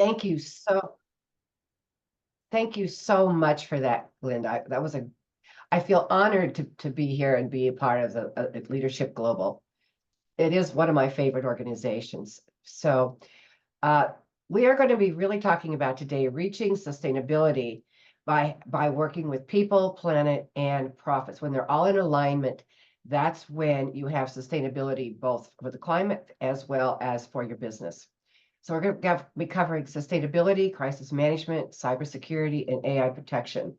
Thank you so, thank you so much for that, Linda. I feel honored to be here and be a part of the Leadership Global. It is one of my favorite organizations. So uh, we are going to be really talking about today reaching sustainability by working with people, planet, and profits. When they're all in alignment, that's when you have sustainability both for the climate as well as for your business. So we're going to be covering sustainability, crisis management, cybersecurity, and AI protection.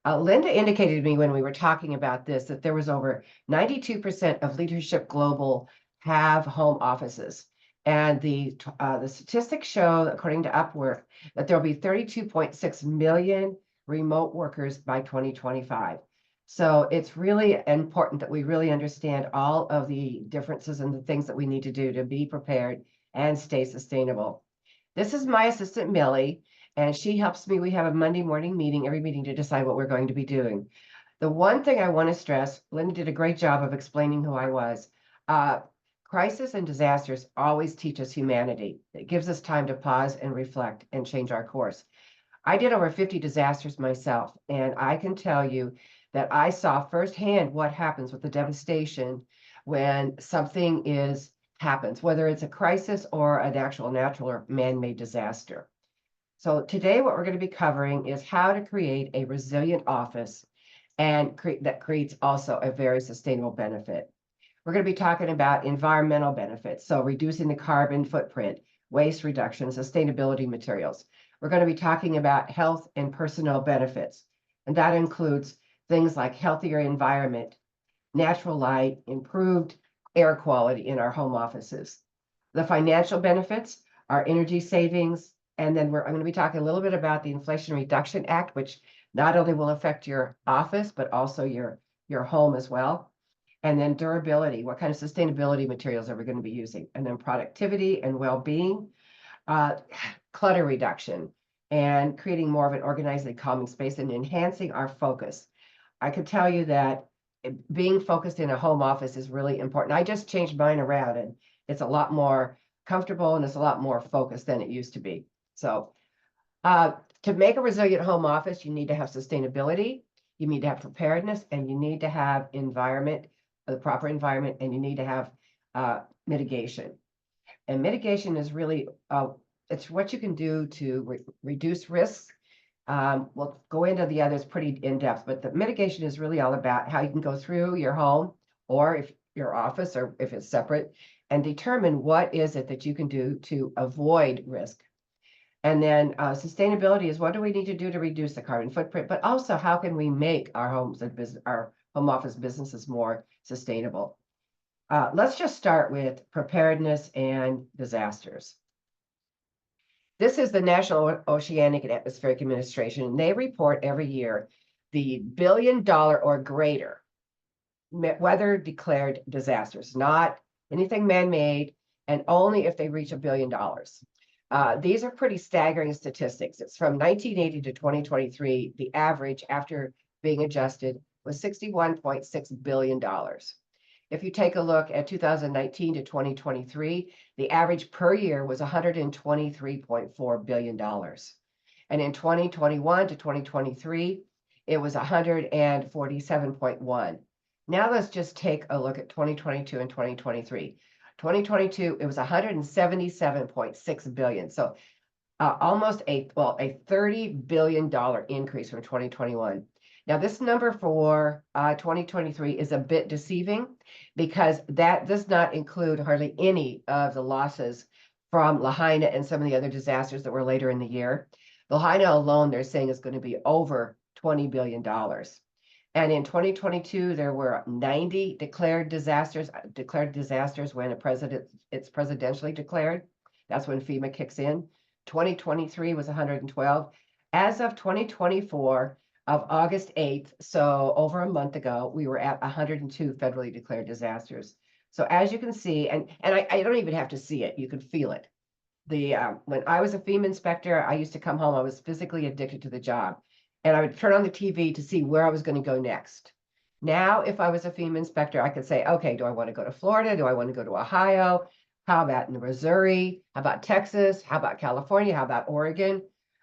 Linda indicated to me when we were talking about this that there was over 92% of Leadership Global have home offices. And the statistics show, according to Upwork, that there'll be 32.6 million remote workers by 2025. So it's really important that we really understand all of the differences and the things that we need to do to be prepared and stay sustainable. This is my assistant, Millie, and she helps me. We have a Monday morning meeting, every meeting, to decide what we're going to be doing. The one thing I want to stress, Linda did a great job of explaining who I was. Crisis and disasters always teach us humanity. It gives us time to pause and reflect and change our course. I did over 50 disasters myself, and I can tell you that I saw firsthand what happens with the devastation when something happens, whether it's a crisis or an actual natural or man-made disaster. So today what we're going to be covering is how to create a resilient office and that creates also a very sustainable benefit. We're going to be talking about environmental benefits, so reducing the carbon footprint, waste reduction, sustainability materials. We're going to be talking about health and personal benefits, and that includes things like healthier environment, natural light, improved air quality in our home offices. The financial benefits are energy savings, and then I'm going to be talking a little bit about the Inflation Reduction Act, which not only will affect your office, but also your home as well. And then durability, what kind of sustainability materials are we going to be using? And then productivity and well-being, clutter reduction, and creating more of an organized and calming space and enhancing our focus. I can tell you that being focused in a home office is really important. I just changed mine around and it's a lot more comfortable and it's a lot more focused than it used to be. So to make a resilient home office, you need to have sustainability, you need to have preparedness, and you need to have the proper environment, and you need to have mitigation. And mitigation is really, it's what you can do to reduce risks. We'll go into the others pretty in depth, but the mitigation is really all about how you can go through your home or if your office or if it's separate and determine what is it that you can do to avoid risk. And then sustainability is what do we need to do to reduce the carbon footprint, but also how can we make our homes and our home office businesses more sustainable. Let's just start with preparedness and disasters. This is the National Oceanic and Atmospheric Administration, and they report every year the $1 billion or greater weather declared disasters, not anything man-made, and only if they reach $1 billion. These are pretty staggering statistics. It's from 1980 to 2023. The average after being adjusted was $61.6 billion. If you take a look at 2019 to 2023, the average per year was $123.4 billion. And in 2021 to 2023, it was 147.1. Now let's just take a look at 2022 and 2023. 2022, it was 177.6 billion. So almost a $30 billion increase from 2021. Now this number for 2023 is a bit deceiving because that does not include hardly any of the losses from Lahaina and some of the other disasters that were later in the year. Lahaina alone, they're saying, is going to be over $20 billion. And in 2022, there were 90 declared disasters when it's presidentially declared. That's when FEMA kicks in. 2023 was 112. As of 2024, of August 8th, so over a month ago, we were at 102 federally declared disasters. So as you can see, and I don't even have to see it, you can feel it. When I was a FEMA inspector, I used to come home, I was physically addicted to the job. And I would turn on the TV to see where I was going to go next. Now, if I was a FEMA inspector, I could say, okay, do I want to go to Florida? Do I want to go to Ohio? How about in Missouri? How about Texas? How about California? How about Oregon?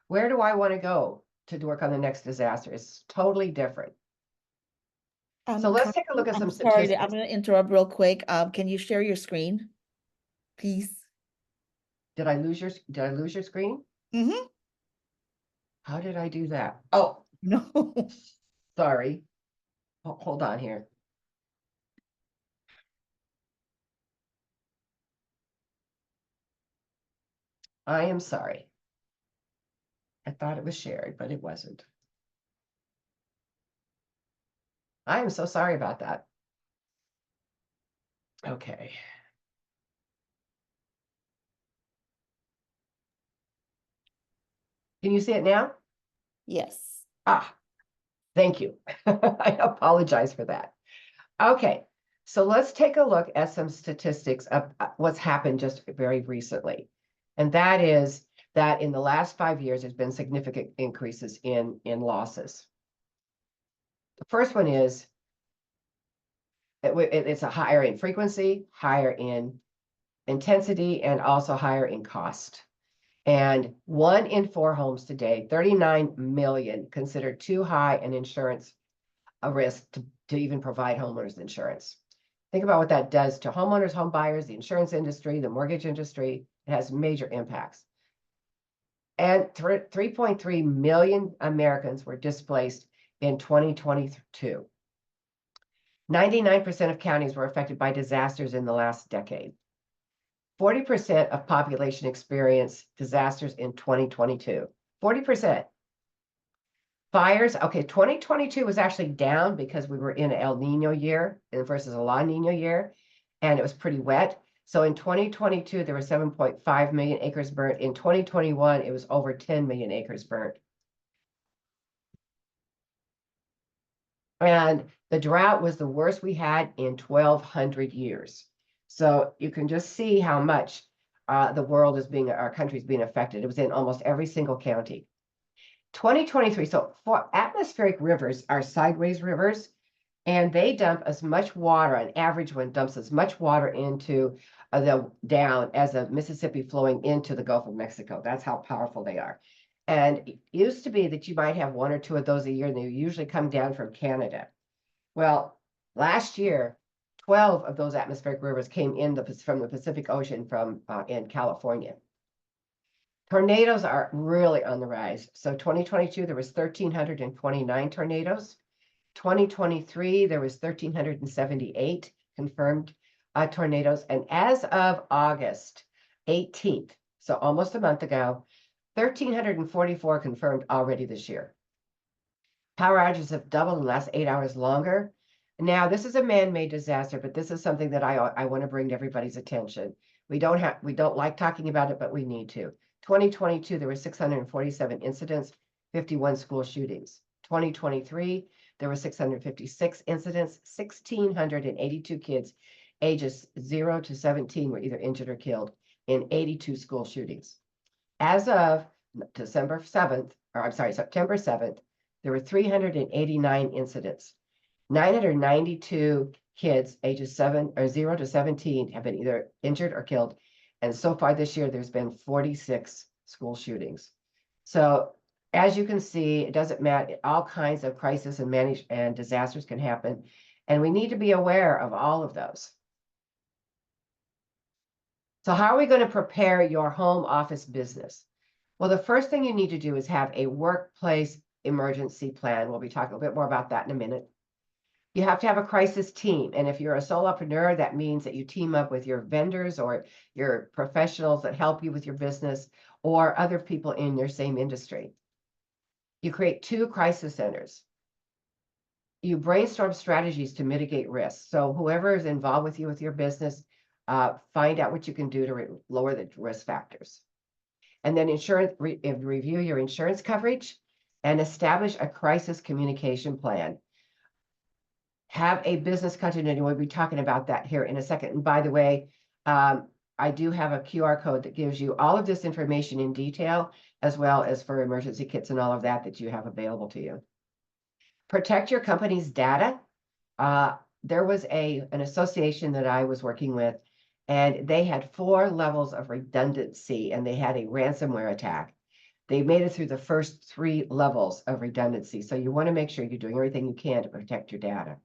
Where do I want to go to work on the next disaster? It's totally different. So let's take a look at some I'm sorry, I'm statistics. going to interrupt real quick. Can you share your screen, please? Did I lose your screen? Mm-hmm. How did I do that? Oh, No. sorry. Hold on here. I am sorry. I thought it was shared, but it wasn't. I am so sorry about that. Okay. Can you see it now? Yes. Ah, thank you. I apologize for that. Okay, so let's take a look at some statistics of what's happened just very recently. And that is that in the last 5 years, there's been significant increases in losses. The first one is it's a higher in frequency, higher in intensity, and also higher in cost. And 1 in 4 homes today, 39 million, considered too high an insurance a risk to even provide homeowners insurance. Think about what that does to homeowners, home buyers, the insurance industry, the mortgage industry. It has major impacts. And 3.3 million Americans were displaced in 2022. 99% of counties were affected by disasters in the last decade. 40% of population experienced disasters in 2022. 40%. Fires, okay, 2022 was actually down because we were in an El Nino year versus a La Nina year, and it was pretty wet. So in 2022, there were 7.5 million acres burnt. In 2021, it was over 10 million acres burnt. And the drought was the worst we had in 1,200 years. So you can just see how much our country is being affected. It was in almost every single county. 2023, so for atmospheric rivers are sideways rivers, and they dump as much water, an average one dumps as much water into the down as the Mississippi flowing into the Gulf of Mexico. That's how powerful they are. And it used to be that you might have 1 or 2 of those a year, and they usually come down from Canada. Well, last year, 12 of those atmospheric rivers came from the Pacific Ocean in California. Tornadoes are really on the rise. So 2022, there was 1,329 tornadoes. 2023, there was 1,378 confirmed tornadoes. And as of August 18th, so almost a month ago, 1,344 confirmed already this year. Power outages have doubled in the last 8 hours longer. Now, this is a man-made disaster, but this is something that I want to bring to everybody's attention. We don't like talking about it, but we need to. 2022, there were 647 incidents, 51 school shootings. 2023, there were 656 incidents, 1,682 kids ages 0 to 17 were either injured or killed in 82 school shootings. As of September 7th, there were 389 incidents. 992 kids ages 0 to 17 have been either injured or killed. And so far this year, there's been 46 school shootings. So as you can see, it doesn't matter. All kinds of crises and disasters can happen. And we need to be aware of all of those. So how are we going to prepare your home office business? Well, the first thing you need to do is have a workplace emergency plan. We'll be talking a bit more about that in a minute. You have to have a crisis team. And if you're a solopreneur, that means that you team up with your vendors or your professionals that help you with your business or other people in your same industry. You create 2 crisis centers. You brainstorm strategies to mitigate risks. So whoever is involved with you with your business, find out what you can do to lower the risk factors. And then review your insurance coverage and establish a crisis communication plan. Have a business continuity. We'll be talking about that here in a second. And by the way, I do have a QR code that gives you all of this information in detail, as well as for emergency kits and all of that you have available to you. Protect your company's data. There was an association that I was working with, and they had 4 levels of redundancy, and they had a ransomware attack. They made it through the first 3 levels of redundancy. So you want to make sure you're doing everything you can to protect your data.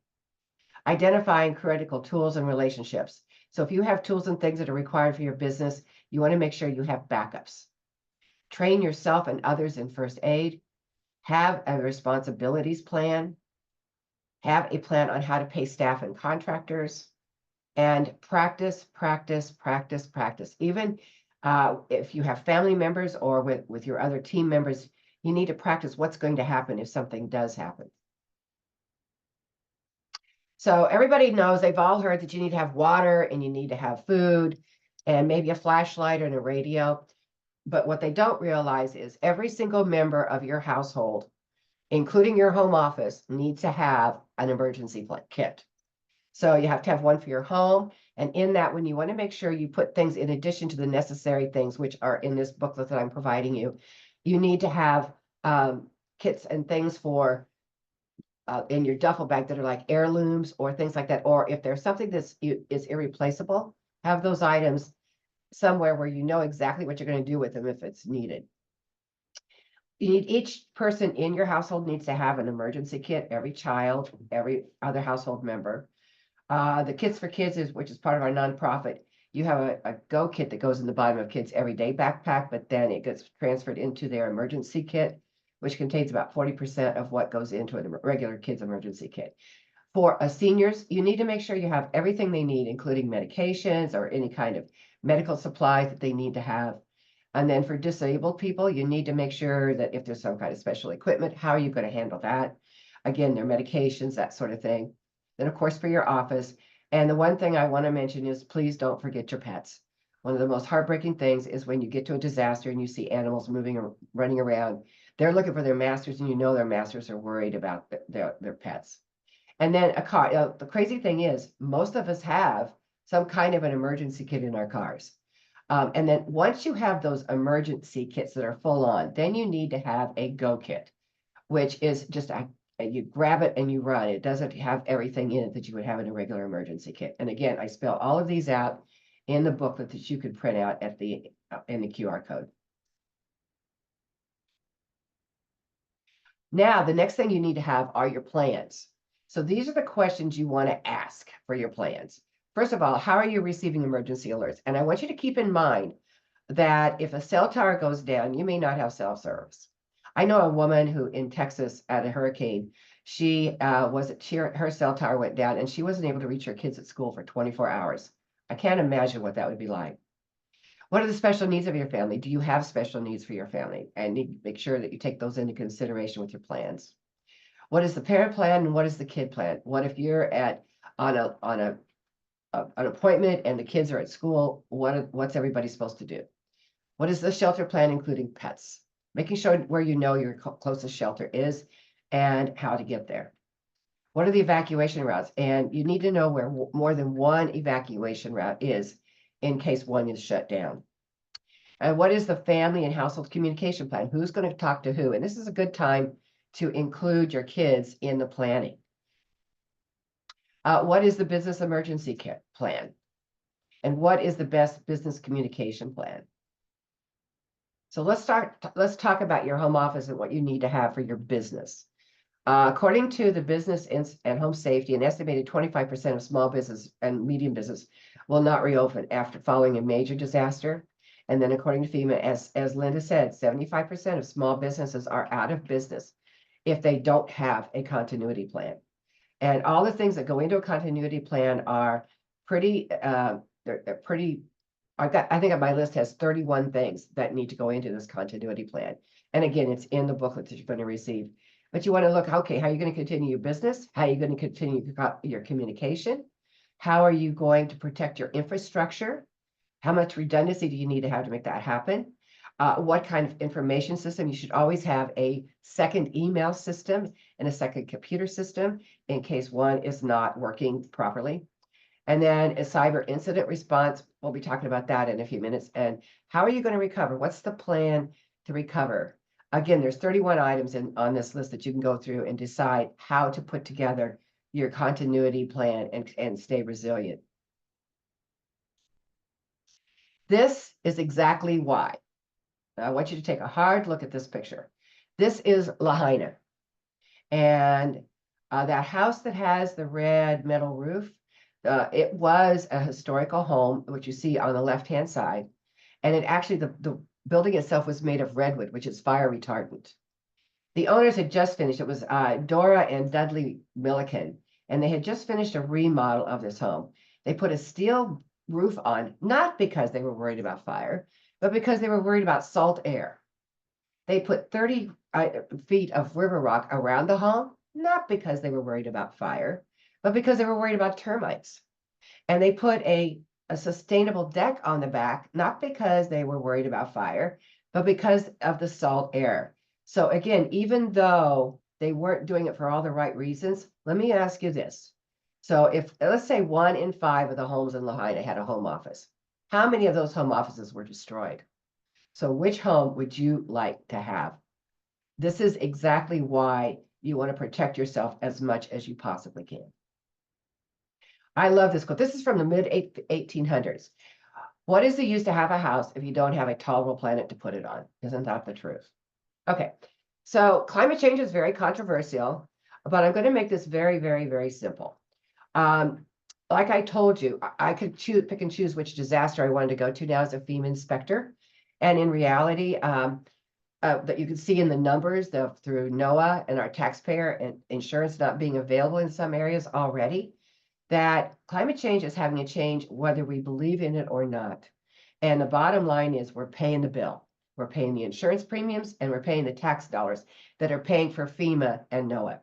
Identifying critical tools and relationships. So if you have tools and things that are required for your business, you want to make sure you have backups. Train yourself and others in first aid. Have a responsibilities plan. Have a plan on how to pay staff and contractors. And practice, practice, practice, practice. Even if you have family members or with your other team members, you need to practice what's going to happen if something does happen. So everybody knows, they've all heard that you need to have water and you need to have food and maybe a flashlight and a radio. But what they don't realize is every single member of your household, including your home office, needs to have an emergency kit. So you have to have one for your home. And in that one, you want to make sure you put things in addition to the necessary things, which are in this booklet that I'm providing you. You need to have kits and things for in your duffel bag that are like heirlooms or things like that. Or if there's something that's is irreplaceable, have those items somewhere where you know exactly what you're going to do with them if it's needed. You need, each person in your household needs to have an emergency kit, every child, every other household member. The Kits for Kids which is part of our nonprofit. You have a Go kit that goes in the bottom of kids' everyday backpack, but then it gets transferred into their emergency kit, which contains about 40% of what goes into a regular kid's emergency kit. For seniors, you need to make sure you have everything they need, including medications or any kind of medical supplies that they need to have. And then for disabled people, you need to make sure that if there's some kind of special equipment, how are you going to handle that? Again, their medications, that sort of thing. Then, of course, for your office. And the one thing I want to mention is please don't forget your pets. One of the most heartbreaking things is when you get to a disaster and you see animals moving or running around. They're looking for their masters, and you know their masters are worried about their pets. And then a car. The crazy thing is, most of us have some kind of an emergency kit in our cars. And then once you have those emergency kits that are full on, then you need to have a Go kit, which is just you grab it and you run. It doesn't have everything in it that you would have in a regular emergency kit. And again, I spell all of these out in the booklet that you could print out at in the QR code. Now, the next thing you need to have are your plans. So these are the questions you want to ask for your plans. First of all, how are you receiving emergency alerts? And I want you to keep in mind that if a cell tower goes down, you may not have cell service. I know a woman who in Texas at a hurricane, her cell tower went down and she wasn't able to reach her kids at school for 24 hours. I can't imagine what that would be like. What are the special needs of your family? Do you have special needs for your family? And need to make sure that you take those into consideration with your plans. What is the parent plan and what is the kid plan? What if you're on an appointment and the kids are at school? What's everybody supposed to do? What is the shelter plan, including pets? Making sure where you know your closest shelter is and how to get there. What are the evacuation routes? And you need to know where more than one evacuation route is in case one is shut down. And what is the family and household communication plan? Who's going to talk to who? And this is a good time to include your kids in the planning. What is the business emergency kit plan? And what is the best business communication plan? So let's talk about your home office and what you need to have for your business. According to the Business and Home Safety, an estimated 25% of small business and medium business will not reopen after following a major disaster. And then according to FEMA, as Linda said, 75% of small businesses are out of business if they don't have a continuity plan. And all the things that go into a continuity plan are pretty, they're pretty, I think my list has 31 things that need to go into this continuity plan. And again, it's in the booklet that you're going to receive. But you want to look, okay, how are you going to continue your business? How are you going to continue your communication? How are you going to protect your infrastructure? How much redundancy do you need to have to make that happen? What kind of information system? You should always have a second email system and a second computer system in case one is not working properly. And then a cyber incident response. We'll be talking about that in a few minutes. And how are you going to recover? What's the plan to recover? Again, there's 31 items on this list that you can go through and decide how to put together your continuity plan and stay resilient. This is exactly why. Now, I want you to take a hard look at this picture. This is Lahaina. And that house that has the red metal roof, it was a historical home, which you see on the left-hand side. And it actually, the building itself was made of redwood, which is fire retardant. The owners had just finished, it was Dora and Dudley Milliken, and they had just finished a remodel of this home. They put a steel roof on, not because they were worried about fire, but because they were worried about salt air. They put 30 feet of river rock around the home, not because they were worried about fire, but because they were worried about termites. And they put a sustainable deck on the back, not because they were worried about fire, but because of the salt air. So again, even though they weren't doing it for all the right reasons, let me ask you this. So if, let's say 1 in 5 of the homes in Lahaina had a home office, how many of those home offices were destroyed? So which home would you like to have? This is exactly why you want to protect yourself as much as you possibly can. I love this quote. This is from the mid 1800s. What is the use to have a house if you don't have a tolerable planet to put it on? Isn't that the truth? Okay, so climate change is very controversial, but I'm going to make this very, very, very simple. Like I told you, I could pick and choose which disaster I wanted to go to now as a FEMA inspector. And in reality, that you can see in the numbers through NOAA and our taxpayer and insurance not being available in some areas already, that climate change is having a change whether we believe in it or not. And the bottom line is we're paying the bill. We're paying the insurance premiums and we're paying the tax dollars that are paying for FEMA and NOAA.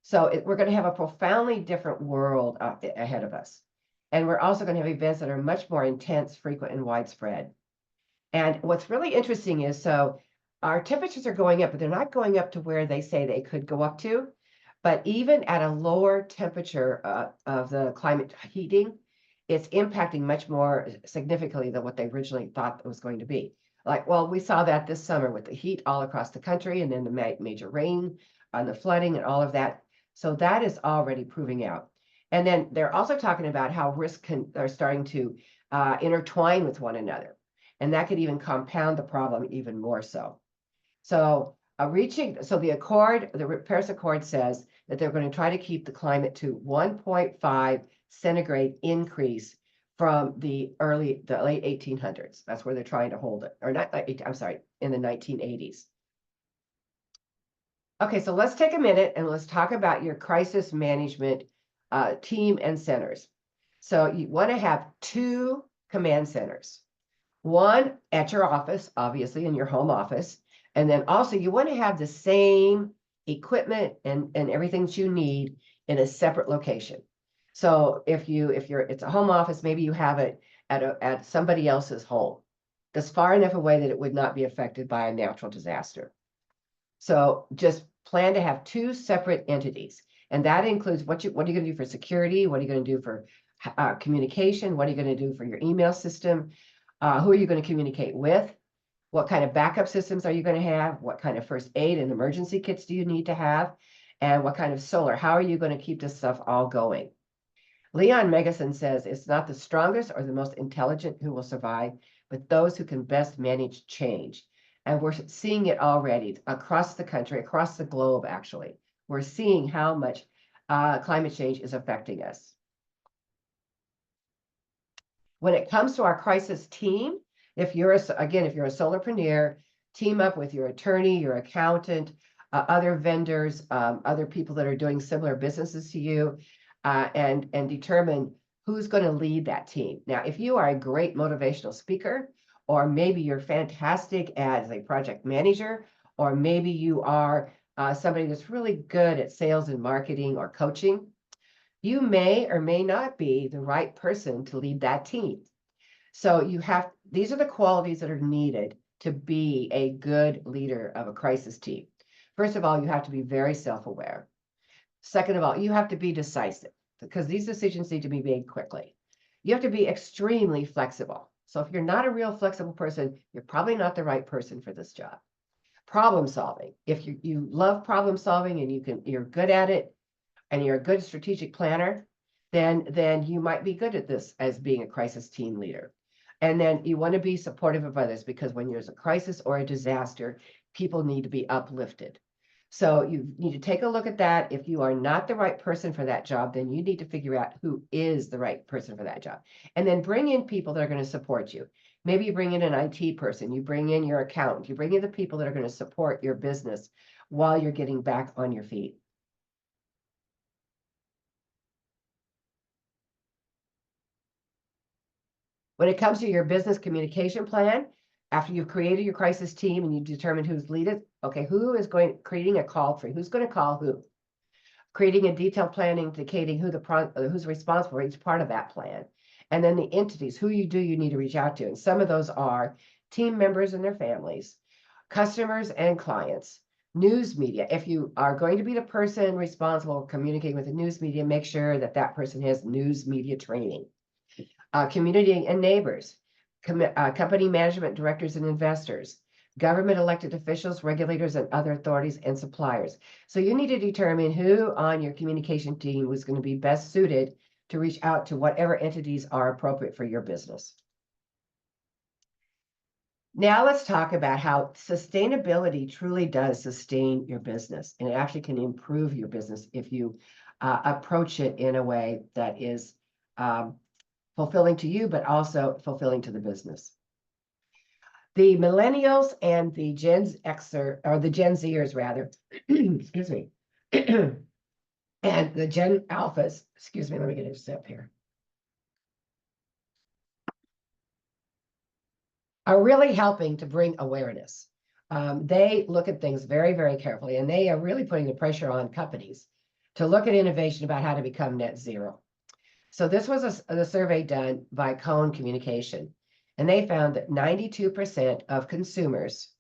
So we're going to have a profoundly different world ahead of us. And we're also going to have events that are much more intense, frequent, and widespread. And what's really interesting is, so our temperatures are going up, but they're not going up to where they say they could go up to. But even at a lower temperature of the climate heating, it's impacting much more significantly than what they originally thought it was going to be. Like, well, we saw that this summer with the heat all across the country and then the major rain and the flooding and all of that. So that is already proving out. And then they're also talking about how risks are starting to intertwine with one another. And that could even compound the problem even more so. So the Paris Accord says that they're going to try to keep the climate to 1.5 centigrade increase from the late 1800s. That's where they're trying to hold it, or not, I'm sorry, in the 1980s. Okay, so let's take a minute and let's talk about your crisis management team and centers. So you want to have 2 command centers. One at your office, obviously in your home office. And then also you want to have the same equipment and everything that you need in a separate location. So if it's a home office, maybe you have it at somebody else's home that's far enough away that it would not be affected by a natural disaster. So just plan to have 2 separate entities. And that includes what are you going to do for security? What are you going to do for communication? What are you going to do for your email system? Who are you going to communicate with? What kind of backup systems are you going to have? What kind of first aid and emergency kits do you need to have? And what kind of solar? How are you going to keep this stuff all going? Leon Megason says it's not the strongest or the most intelligent who will survive, but those who can best manage change. And we're seeing it already across the country, across the globe, actually. We're seeing how much climate change is affecting us. When it comes to our crisis team, if you're a solopreneur, team up with your attorney, your accountant, other vendors, other people that are doing similar businesses to you, and determine who's going to lead that team. Now, if you are a great motivational speaker, or maybe you're fantastic as a project manager, or maybe you are somebody that's really good at sales and marketing or coaching, you may or may not be the right person to lead that team. So these are the qualities that are needed to be a good leader of a crisis team. First of all, you have to be very self-aware. Second of all, you have to be decisive because these decisions need to be made quickly. You have to be extremely flexible. So if you're not a real flexible person, you're probably not the right person for this job. Problem solving. If you love problem solving and you're good at it and you're a good strategic planner, then you might be good at this as being a crisis team leader. And then you want to be supportive of others, because when there's a crisis or a disaster, people need to be uplifted. So you need to take a look at that. If you are not the right person for that job, then you need to figure out who is the right person for that job. And then bring in people that are going to support you. Maybe you bring in an IT person, you bring in your accountant, you bring in the people that are going to support your business while you're getting back on your feet. When it comes to your business communication plan, after you've created your crisis team and you determine who's lead it, okay, who is creating a call for who's going to call who? Creating a detailed plan indicating who's responsible for each part of that plan. And then the entities, who you need to reach out to. And some of those are team members and their families, customers and clients, news media. If you are going to be the person responsible for communicating with the news media, make sure that that person has news media training. Community and neighbors, company management directors and investors, government elected officials, regulators, and other authorities and suppliers. So you need to determine who on your communication team was going to be best suited to reach out to whatever entities are appropriate for your business. Now let's talk about how sustainability truly does sustain your business, and it actually can improve your business if you approach it in a way that is fulfilling to you, but also fulfilling to the business. The millennials and the Gen Xer, or the Gen Zers rather, excuse me, and the Gen Alphas, excuse me, let me get a sip here, are really helping to bring awareness. They look at things very, very carefully, and they are really putting the pressure on companies to look at innovation about how to become net zero. So this was a survey done by Cone Communication, and they found that 92% of consumers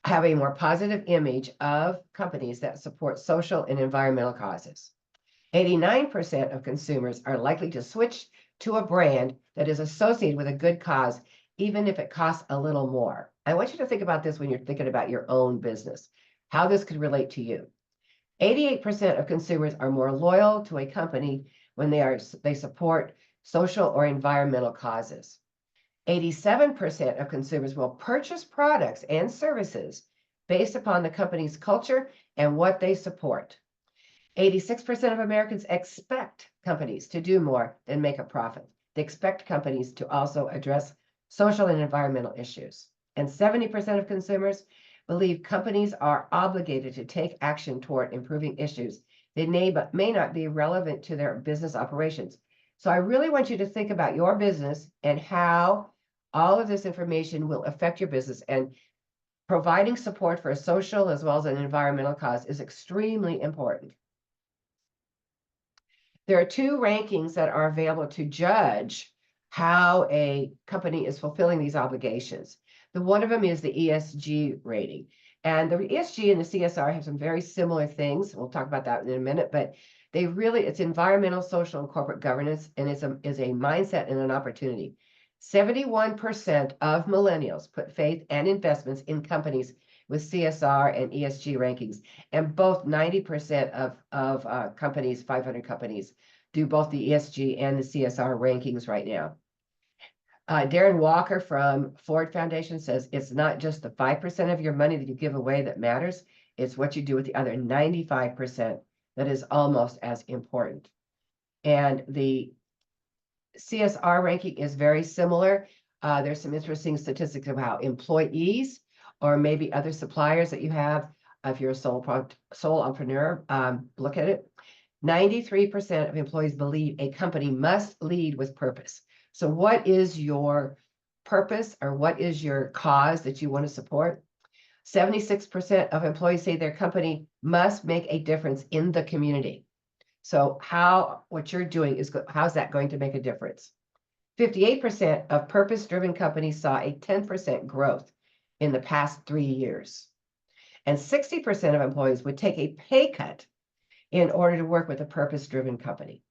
have a more positive image of companies that support social and environmental causes. 89% of consumers are likely to switch to a brand that is associated with a good cause, even if it costs a little more. I want you to think about this when you're thinking about your own business, how this could relate to you. 88% of consumers are more loyal to a company when they support social or environmental causes. 87% of consumers will purchase products and services based upon the company's culture and what they support. 86% of Americans expect companies to do more than make a profit. They expect companies to also address social and environmental issues. And 70% of consumers believe companies are obligated to take action toward improving issues that may not be relevant to their business operations. So I really want you to think about your business and how all of this information will affect your business, and providing support for a social as well as an environmental cause is extremely important. There are two rankings that are available to judge how a company is fulfilling these obligations. One of them is the ESG rating. And the ESG and the CSR have some very similar things. We'll talk about that in a minute, but it's environmental, social, and corporate governance, and is a mindset and an opportunity. 71% of millennials put faith and investments in companies with CSR and ESG rankings, and both 90% of companies, 500 companies, do both the ESG and the CSR rankings right now. Darren Walker from Ford Foundation says it's not just the 5% of your money that you give away that matters, it's what you do with the other 95% that is almost as important. And the CSR ranking is very similar. There's some interesting statistics about how employees or maybe other suppliers that you have, if you're a sole entrepreneur, look at it. 93% of employees believe a company must lead with purpose. So what is your purpose, or what is your cause that you want to support? 76% of employees say their company must make a difference in the community. So what you're doing is, how's that going to make a difference? 58% of purpose-driven companies saw a 10% growth in the past 3 years. And 60% of employees would take a pay cut in order to work with a purpose-driven company.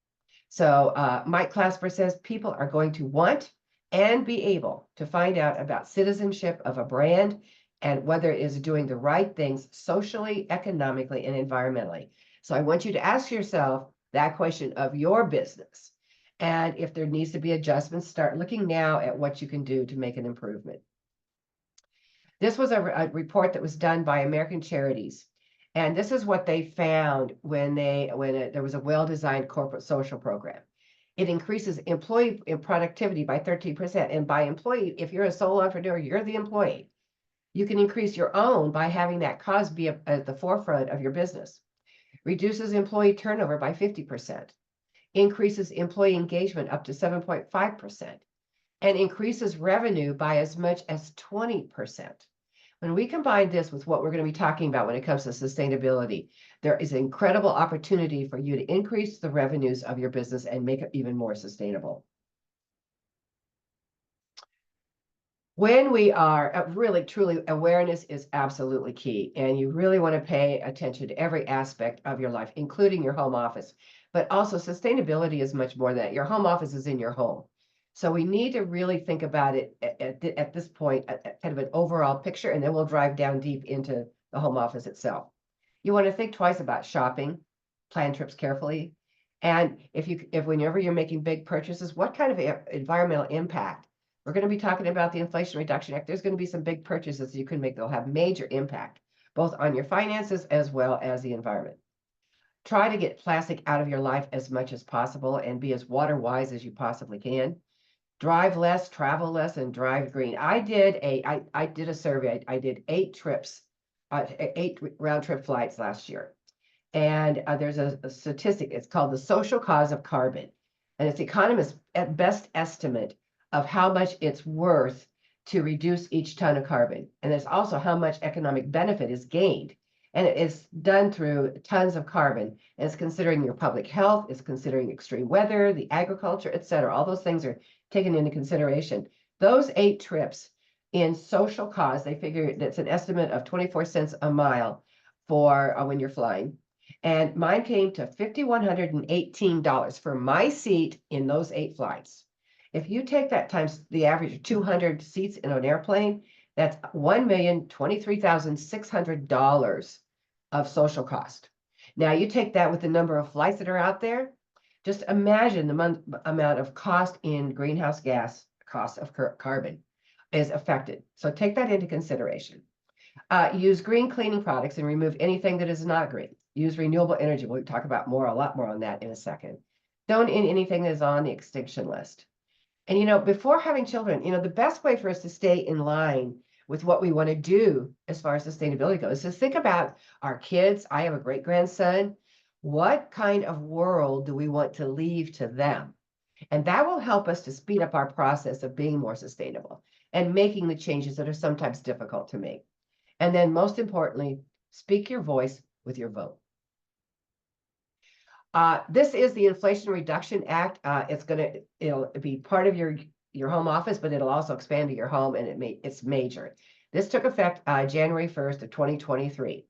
So Mike Clasper says people are going to want and be able to find out about citizenship of a brand and whether it is doing the right things socially, economically, and environmentally. So I want you to ask yourself that question of your business And if there needs to be adjustments, start looking now at what you can do to make an improvement. This was a report that was done by American Charities. And this is what they found when there was a well-designed corporate social program. It increases employee productivity by 13%. And by employee, if you're a sole entrepreneur, you're the employee. You can increase your own by having that cause be at the forefront of your business. Reduces employee turnover by 50%. Increases employee engagement up to 7.5%. And increases revenue by as much as 20%. When we combine this with what we're going to be talking about when it comes to sustainability, there is an incredible opportunity for you to increase the revenues of your business and make it even more sustainable. When we are really, truly, awareness is absolutely key. And you really want to pay attention to every aspect of your life, including your home office. But also sustainability is much more than that. Your home office is in your home. So we need to really think about it at this point, kind of an overall picture, and then we'll drive down deep into the home office itself. You want to think twice about shopping, plan trips carefully. And if whenever you're making big purchases, what kind of environmental impact? We're going to be talking about the Inflation Reduction Act. There's going to be some big purchases you can make that'll have major impact, both on your finances as well as the environment. Try to get plastic out of your life as much as possible and be as water wise as you possibly can. Drive less, travel less, and drive green. I did a survey. I did 8 trips, 8 round trip flights last year. And there's a statistic. It's called the social cause of carbon. And it's economists' at best estimate of how much it's worth to reduce each ton of carbon. And there's also how much economic benefit is gained. And it is done through tons of carbon. And it's considering your public health, it's considering extreme weather, the agriculture, et cetera. All those things are taken into consideration. Those 8 trips in social cause, they figure that's an estimate of 24 cents a mile for when you're flying. And mine came to $5,118 for my seat in those 8 flights. If you take that times the average of 200 seats in an airplane, that's $1,023,600 of social cost. Now you take that with the number of flights that are out there, just imagine the amount of cost in greenhouse gas, cost of carbon is affected. So take that into consideration. Use green cleaning products and remove anything that is not green. Use renewable energy. We'll talk about a lot more on that in a second. Don't eat anything that is on the extinction list. And, before having children, the best way for us to stay in line with what we want to do as far as sustainability goes is to think about our kids. I have a great grandson. What kind of world do we want to leave to them? And that will help us to speed up our process of being more sustainable and making the changes that are sometimes difficult to make. And then most importantly, speak your voice with your vote. This is the Inflation Reduction Act. It'll be part of your home office, but it'll also expand to your home, and it's major. This took effect January 1st of 2023.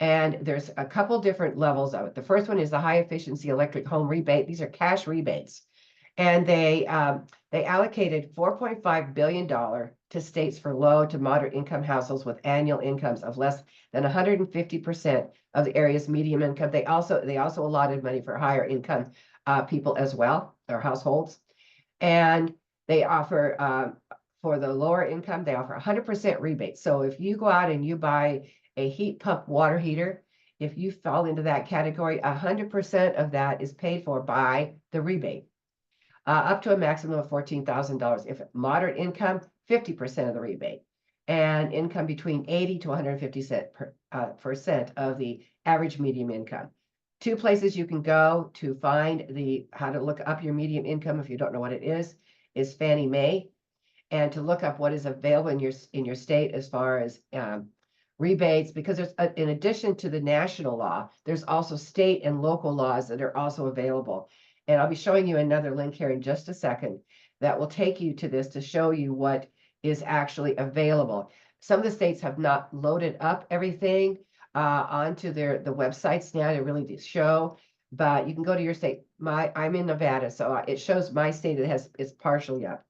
And there's a couple different levels of it. The first one is the high efficiency electric home rebate. These are cash rebates. And they allocated $4.5 billion to states for low to moderate income households with annual incomes of less than 150% of the area's median income. They also allotted money for higher income people as well, or households. And they offer, for the lower income, they offer 100% rebate. So if you go out and you buy a heat pump water heater, if you fall into that category, 100% of that is paid for by the rebate. Up to a maximum of $14,000. If moderate income, 50% of the rebate, and income between 80 to 150% of the average median income. 2 places you can go to find how to look up your median income if you don't know what it is Fannie Mae, and to look up what is available in your state as far as rebates, because there's in addition to the national law, there's also state and local laws that are also available. And I'll be showing you another link here in just a second that will take you to this to show you what is actually available. Some of the states have not loaded up everything onto the websites now to really show, but you can go to your state. I'm in Nevada, so it shows my state. It's partially up,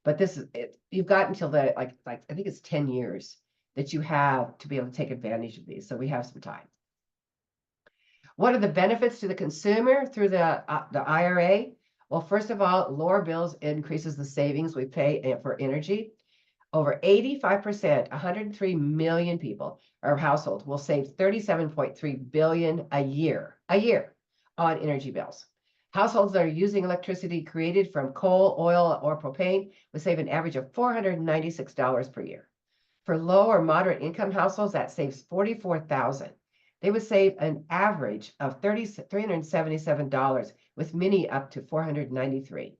but this is it. You've got until I think it's 10 years that you have to be able to take advantage of these. So we have some time. What are the benefits to the consumer through the IRA? Well, first of all, lower bills increases the savings we pay for energy. Over 85%, 103 million people or households will save 37.3 billion a year on energy bills. Households that are using electricity created from coal, oil, or propane will save an average of $496 per year. For low or moderate income households, that saves $44,000. They would save an average of $377, with many up to $493.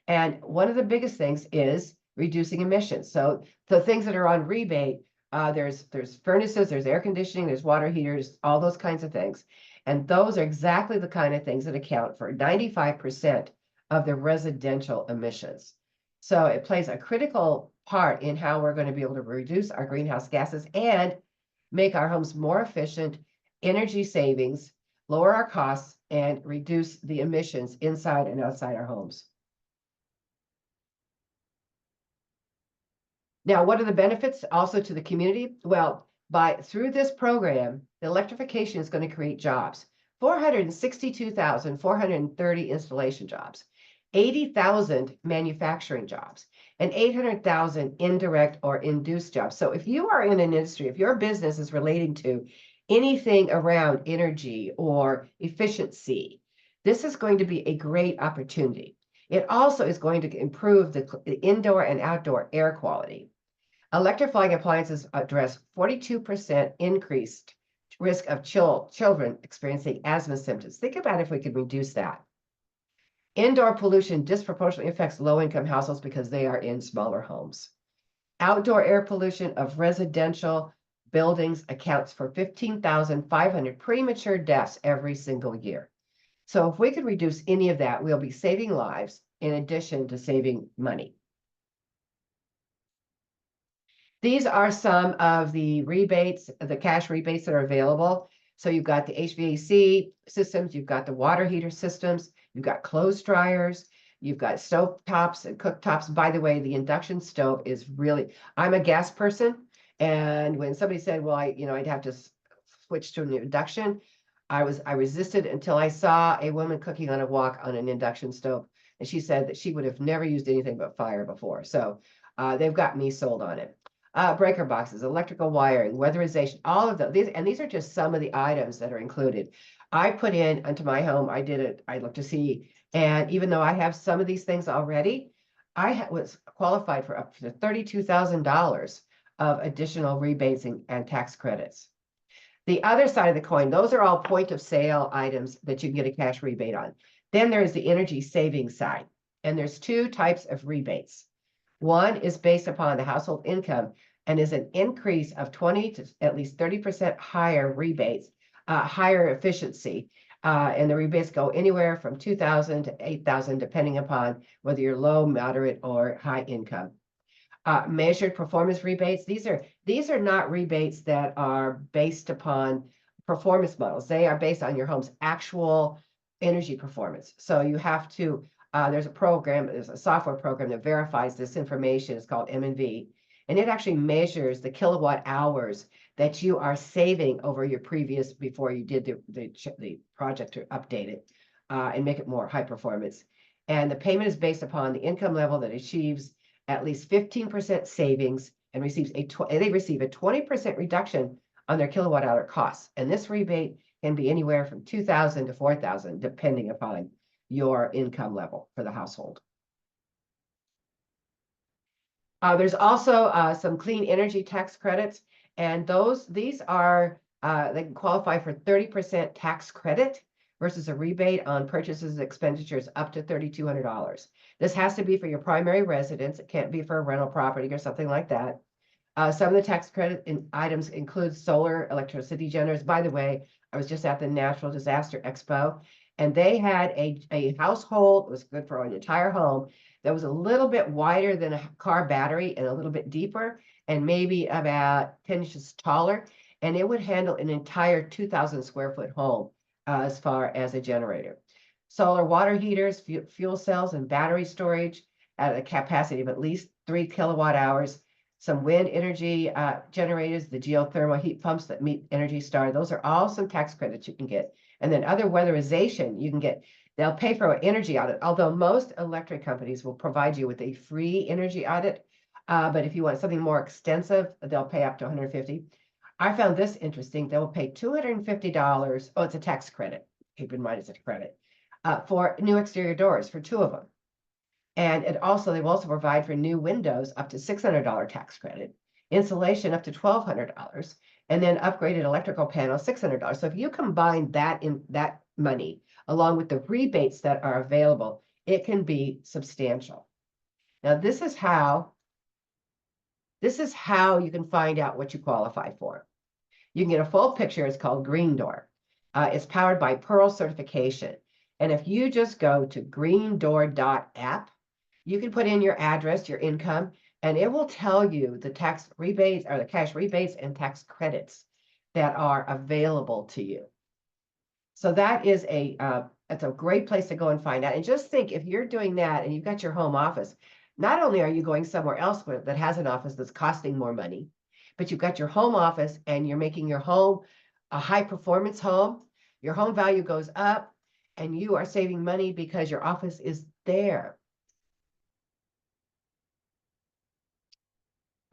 And one of the biggest things is reducing emissions. So the things that are on rebate, there's furnaces, there's air conditioning, there's water heaters, all those kinds of things. And those are exactly the kind of things that account for 95% of the residential emissions. So it plays a critical part in how we're going to be able to reduce our greenhouse gases and make our homes more efficient, energy savings, lower our costs, and reduce the emissions inside and outside our homes. Now, what are the benefits also to the community? Well, through this program, the electrification is going to create jobs. 462,430 installation jobs, 80,000 manufacturing jobs, and 800,000 indirect or induced jobs. So if you are in an industry, if your business is relating to anything around energy or efficiency, this is going to be a great opportunity. It also is going to improve the indoor and outdoor air quality. Electrifying appliances address 42% increased risk of children experiencing asthma symptoms. Think about if we could reduce that. Indoor pollution disproportionately affects low-income households because they are in smaller homes. Outdoor air pollution of residential buildings accounts for 15,500 premature deaths every single year. So if we could reduce any of that, we'll be saving lives in addition to saving money. These are some of the rebates, the cash rebates that are available. So you've got the HVAC systems, you've got the water heater systems, you've got clothes dryers, you've got stove tops and cooktops. By the way, the induction stove is really, I'm a gas person. And when somebody said, well, I'd have to switch to an induction, I resisted until I saw a woman cooking on a wok on an induction stove. And she said that she would have never used anything but fire before. So they've got me sold on it. Breaker boxes, electrical wiring, weatherization, all of these are just some of the items that are included. I put in into my home, I looked to see, and even though I have some of these things already, I was qualified for up to $32,000 of additional rebates and tax credits. The other side of the coin, those are all point of sale items that you can get a cash rebate on. Then there's the energy savings side, and there's two types of rebates. One is based upon the household income and is an increase of 20 to at least 30% higher rebates, higher efficiency. And the rebates go anywhere from $2,000 to $8,000, depending upon whether you're low, moderate, or high income. Measured performance rebates. These are not rebates that are based upon performance models. They are based on your home's actual energy performance. So you have to, there's a software program that verifies this information. It's called M&V. And it actually measures the kilowatt hours that you are saving over your previous, before you did the project to update it and make it more high performance. And the payment is based upon the income level that achieves at least 15% savings and they receive a 20% reduction on their kilowatt hour costs. And this rebate can be anywhere from $2,000 to $4,000, depending upon your income level for the household. There's also some clean energy tax credits, and these are, they can qualify for 30% tax credit versus a rebate on purchases and expenditures up to $3,200. This has to be for your primary residence. It can't be for a rental property or something like that. Some of the tax credit items include solar electricity generators. By the way, I was just at the Natural Disaster Expo, and they had a household, it was good for an entire home, that was a little bit wider than a car battery and a little bit deeper and maybe about 10 inches taller. And it would handle an entire 2,000 square foot home as far as a generator. Solar water heaters, fuel cells, and battery storage at a capacity of at least 3 kilowatt hours. Some wind energy generators, the geothermal heat pumps that meet Energy Star. Those are all some tax credits you can get. And then other weatherization, you can get They'll pay for an energy audit, although most electric companies will provide you with a free energy audit. But if you want something more extensive, they'll pay up to $150. I found this interesting. They will pay $250. Oh, it's a tax credit. Keep in mind it's a credit for new exterior doors for 2 of them. And they will also provide for new windows up to $600 tax credit, insulation up to $1,200, and then upgraded electrical panels $600. So if you combine that money along with the rebates that are available, it can be substantial. Now, this is how you can find out what you qualify for. You can get a full picture. It's called Green Door. It's powered by Pearl certification. And if you just go to greendoor.app, you can put in your address, your income, and it will tell you the tax rebates or the cash rebates and tax credits that are available to you. So that is it's a great place to go and find out. And just think, if you're doing that and you've got your home office, not only are you going somewhere else that has an office that's costing more money, but you've got your home office and you're making your home a high performance home. Your home value goes up and you are saving money because your office is there.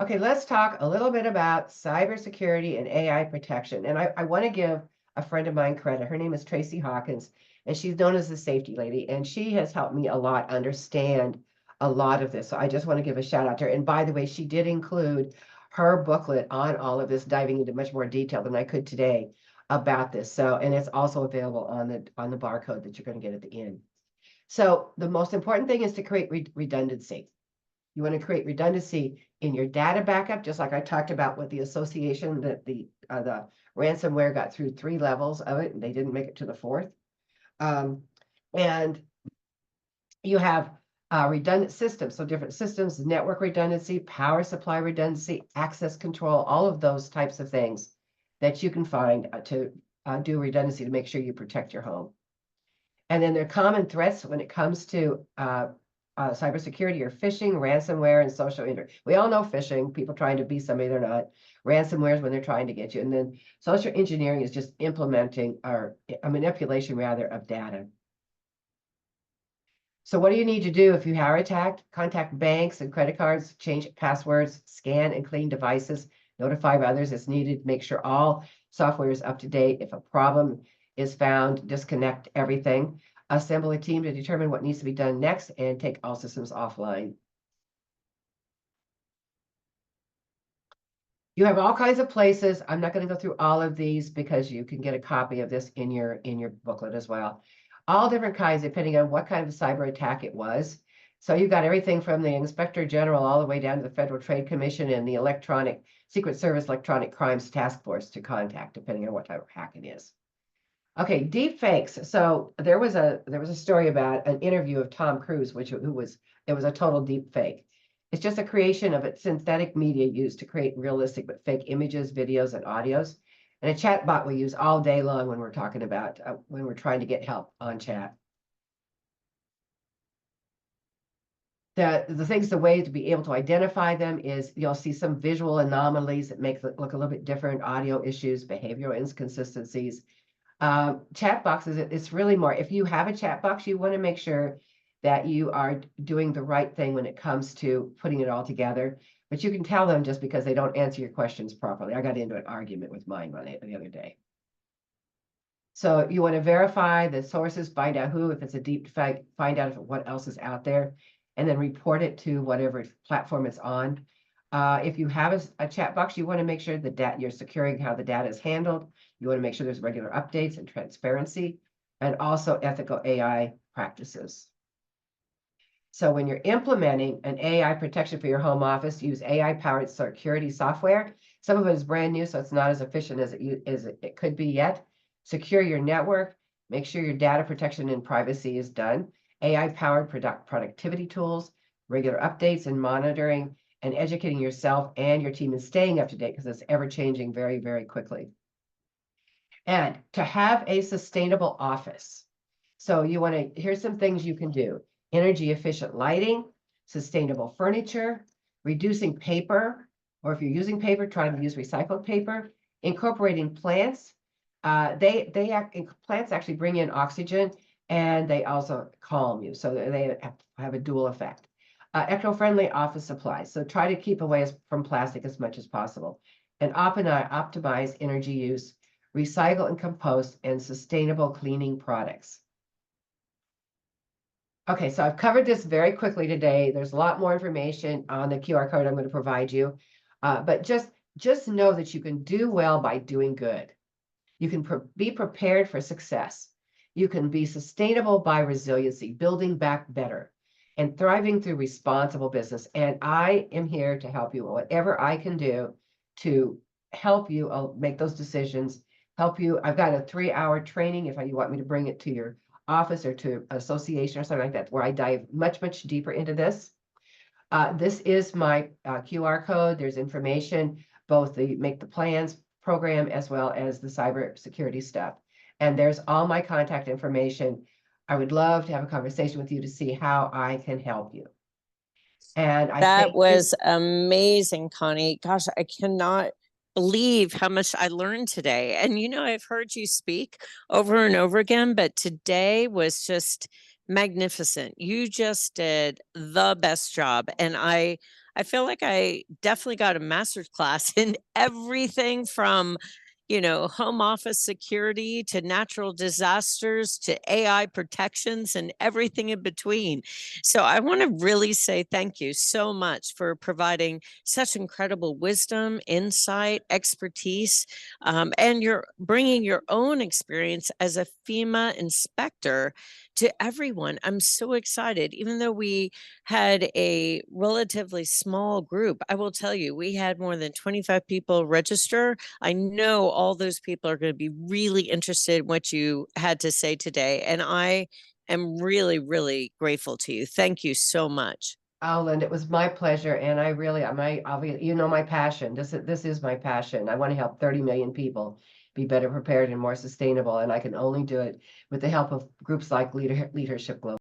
Okay, let's talk a little bit about cybersecurity and AI protection. And I want to give a friend of mine credit. Her name is Tracy Hawkins, and she's known as the safety lady. And she has helped me a lot understand a lot of this. So I just want to give a shout out to her. And by the way, she did include her booklet on all of this, diving into much more detail than I could today about this. So, and it's also available on the barcode that you're going to get at the end. So the most important thing is to create redundancy. You want to create redundancy in your data backup, just like I talked about with the association that the ransomware got through 3 levels of it, and they didn't make it to the 4th. And you have redundant systems, so different systems, network redundancy, power supply redundancy, access control, all of those types of things that you can find to do redundancy to make sure you protect your home. And then there are common threats when it comes to cybersecurity or phishing, ransomware, and social engineering. We all know phishing, people trying to be somebody they're not. Ransomware is when they're trying to get you. And then social engineering is just implementing or a manipulation rather of data. So what do you need to do if you are attacked? Contact banks and credit cards, change passwords, scan and clean devices, notify others as needed, make sure all software is up to date. If a problem is found, disconnect everything. Assemble a team to determine what needs to be done next and take all systems offline. You have all kinds of places. I'm not going to go through all of these because you can get a copy of this in your booklet as well. All different kinds, depending on what kind of cyber attack it was. So you've got everything from the Inspector General all the way down to the Federal Trade Commission and the Secret Service Electronic Crimes Task Force to contact, depending on what type of hack it is. Okay, deep fakes. So there was a story about an interview of Tom Cruise, it was a total deep fake. It's just a creation of a synthetic media used to create realistic but fake images, videos, and audios. And a chat bot we use all day long when we're talking about when we're trying to get help on chat. The way to be able to identify them is you'll see some visual anomalies that make it look a little bit different, audio issues, behavioral inconsistencies. Chat boxes, it's really more, if you have a chat box, you want to make sure that you are doing the right thing when it comes to putting it all together. But you can tell them just because they don't answer your questions properly. I got into an argument with mine the other day. So you want to verify the sources, find out who, if it's a deep fake, find out what else is out there, and then report it to whatever platform it's on. If you have a chat box, you want to make sure that you're securing how the data is handled. You want to make sure there's regular updates and transparency, and also ethical AI practices. So when you're implementing an AI protection for your home office, use AI-powered security software. Some of it is brand new, so it's not as efficient as it could be yet. Secure your network. Make sure your data protection and privacy is done. AI-powered productivity tools, regular updates and monitoring, and educating yourself and your team and staying up to date because it's ever-changing very, very quickly. And to have a sustainable office. So here's some things you can do. Energy efficient lighting, sustainable furniture, reducing paper, or if you're using paper, trying to use recycled paper, incorporating plants. Plants actually bring in oxygen and they also calm you. So they have a dual effect. Eco-friendly office supplies. So try to keep away from plastic as much as possible. And optimize energy use, recycle and compost, and sustainable cleaning products. Okay, so I've covered this very quickly today. There's a lot more information on the QR code I'm going to provide you. But just know that you can do well by doing good. You can be prepared for success. You can be sustainable by resiliency, building back better, and thriving through responsible business. And I am here to help you. Whatever I can do to help you, I'll make those decisions, help you. I've got a 3-hour training if you want me to bring it to your office or to association or something like that, where I dive much, much deeper into this. This is my QR code. There's information, both the Make the Plans program as well as the cybersecurity stuff. And there's all my contact information. I would love to have a conversation with you to see how I can help you. And I That thank you. was amazing, Connie. Gosh, I cannot believe how much I learned today. And I've heard you speak over and over again, but today was just magnificent. You just did the best job. And I feel like I definitely got a master's class in everything from home office security to natural disasters to AI protections and everything in between. So I want to really say thank you so much for providing such incredible wisdom, insight, expertise, and you're bringing your own experience as a FEMA inspector to everyone. I'm so excited. Even though we had a relatively small group, I will tell you, we had more than 25 people register. I know all those people are going to be really interested in what you had to say today. And I am really, really grateful to you. Thank you so much. Oh, Linda, it was my pleasure. And I really, my passion. This is my passion. I want to help 30 million people be better prepared and more sustainable. And I can only do it with the help of groups like Leadership Global.